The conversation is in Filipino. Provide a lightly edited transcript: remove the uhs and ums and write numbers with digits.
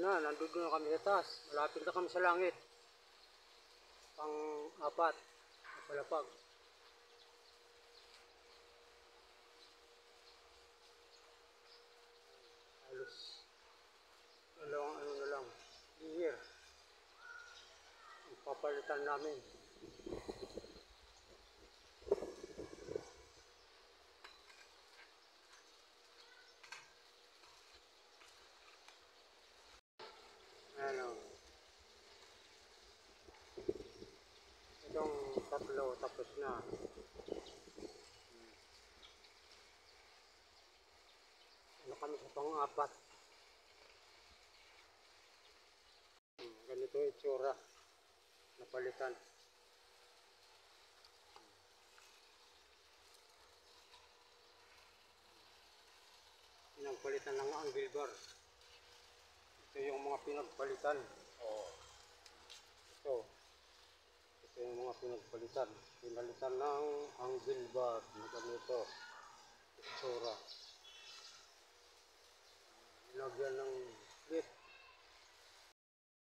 na, nandun na kami sa taas. Malapit na kami sa langit. Pang-apat na palapag. Halos dalawang ano na lang, year. Papalitan namin. Ano, itong tatlo tapos na. Ano kami sa pang-apat. Ganito yung itsura. Napalitan. Pinagpalitan lang ang angle bar. Ito yung mga pinagpalitan. Oh. Ito yung mga pinagpalitan. Pinalitan ng angle bar na ganito. Itsura. Nilagyan ng clip.